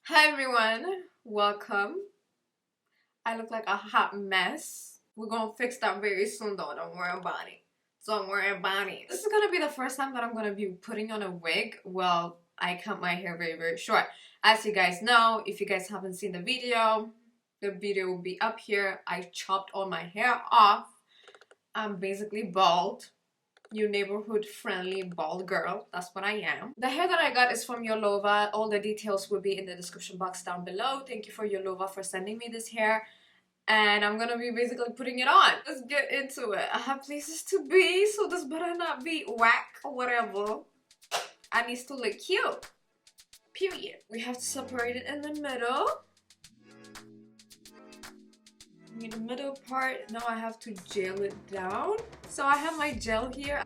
Hi everyone, welcome. I look like a hot mess. We're gonna fix that very soon though, don't worry about it. Don't worry about it. This is gonna be the first time that I'm gonna be putting on a wig. Well, I cut my hair very short. As you guys know, if you guys haven't seen the video will be up here. I chopped all my hair off. I'm basically bald. Your neighborhood friendly bald girl. That's what I am. The hair that I got is from Yolova. All the details will be in the description box down below. Thank you for Yolova for sending me this hair. And I'm gonna be basically putting it on. Let's get into it. I have places to be, so this better not be whack or whatever. I need to look cute. Period. We have to separate it in the middle. In the middle part, now I have to gel it down. So I have my gel here.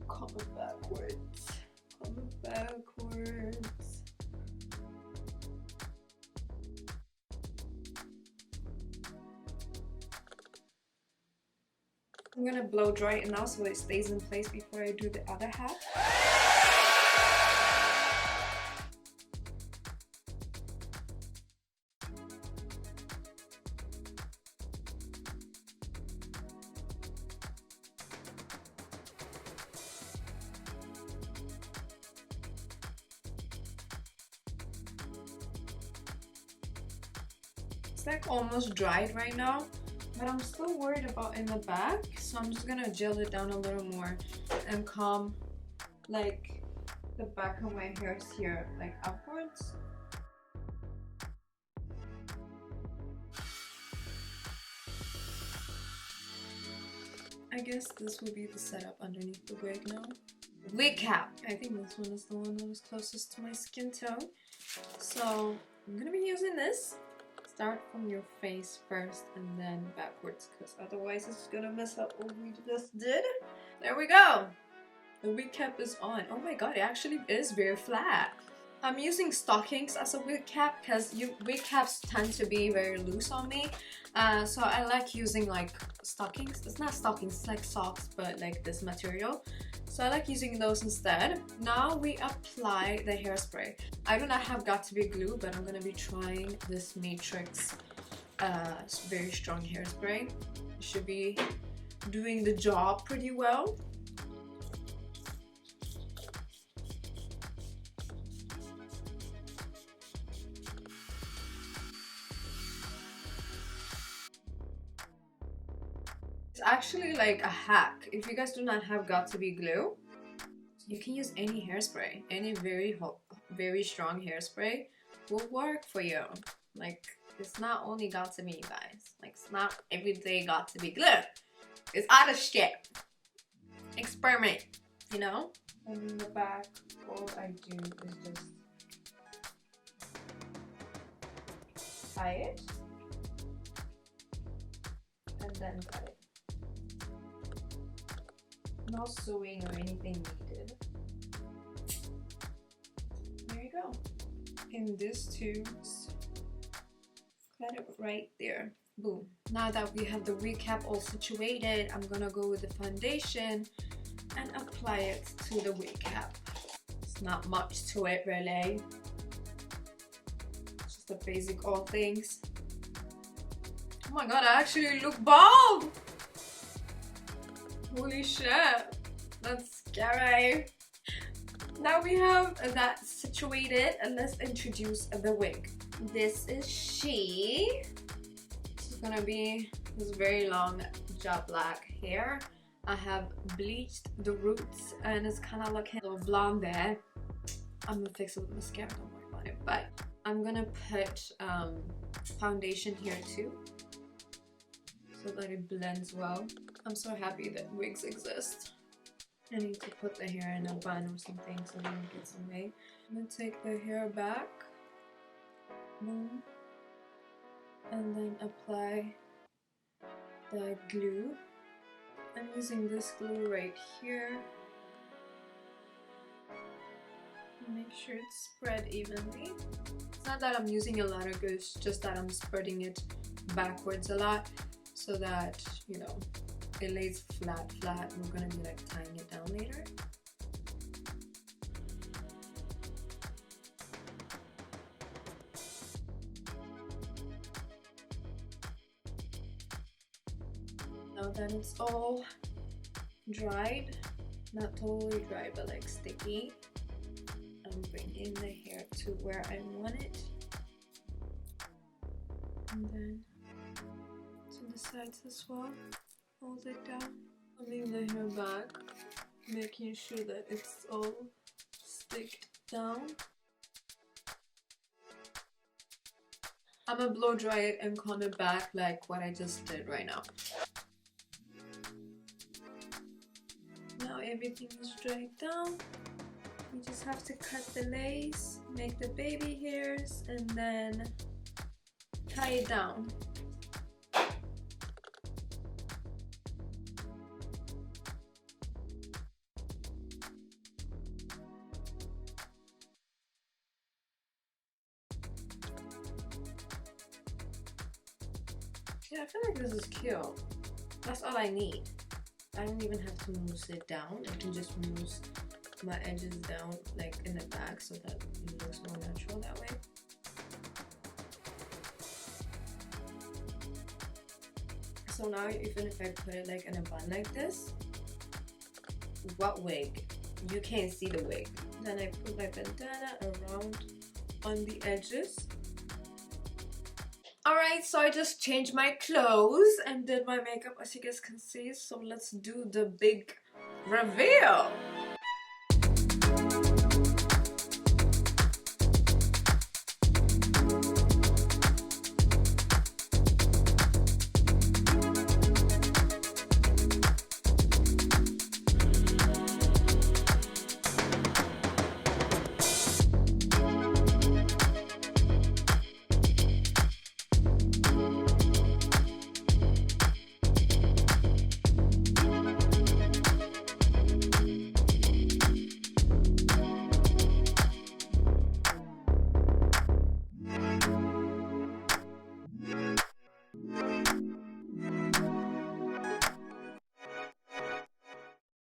Comb it backwards. Comb it backwards. I'm gonna blow dry it now so it stays in place before I do the other half. It's like almost dried right now, but I'm still worried about in the back, so I'm just gonna gel it down a little more and comb like the back of my hairs here, like upwards. I guess this will be the setup underneath the wig now. Wig cap. I think this one is the one that was closest to my skin tone. So I'm gonna be using this. Start from your face first and then backwards, because otherwise it's gonna mess up what we just did. There we go. The wig cap is on. Oh my god, it actually is very flat. I'm using stockings as a wig cap because wig caps tend to be very loose on me. So I like using like stockings. It's not stockings, it's like socks, but like this material. So I like using those instead. Now we apply the hairspray. I do not have got to be glue, but I'm gonna be trying this Matrix very strong hairspray. It should be doing the job pretty well. It's actually like a hack. If you guys do not have got to be glue, you can use any hairspray. Any very strong hairspray will work for you. Like, it's not only got to be, you guys. Like, it's not everyday got to be glue. It's out of shit. Experiment, you know? And in the back, all I do is just tie it and then cut it. No sewing or anything needed. There you go. In this too, cut it right there. Boom. Now that we have the wig cap all situated, I'm gonna go with the foundation and apply it to the wig cap. It's not much to it really. It's just the basic all things. Oh my god, I actually look bald! Holy shit, that's scary. Now we have that situated, and let's introduce the wig. This is she. This is gonna be this very long jet black hair. I have bleached the roots and it's kind of looking a little blonde there. I'm gonna fix it with mascara, don't worry about it. But I'm gonna put foundation here too, so that it blends well. I'm so happy that wigs exist. I need to put the hair in a bun or something so that it gets away. I'm gonna take the hair back, boom, and then apply the glue. I'm using this glue right here. Make sure it's spread evenly. It's not that I'm using a lot of glue, it's just that I'm spreading it backwards a lot so that, you know, it lays flat. We're gonna be like tying it down later. Now that it's all dried, not totally dry but like sticky, I'm bringing the hair to where I want it, and then to the sides as well. Hold it down, pulling the hair back, making sure that it's all sticked down. I'm gonna blow dry it and comb it back like what I just did right now. Now everything is dried down. We just have to cut the lace, make the baby hairs, and then tie it down. Yeah, I feel like this is cute. That's all I need. I don't even have to mousse it down. I can just mousse my edges down like in the back so that it looks more natural that way. So now even if I put it like in a bun like this, what wig? You can't see the wig. Then I put my bandana around on the edges. Alright, so I just changed my clothes and did my makeup as you guys can see. So let's do the big reveal.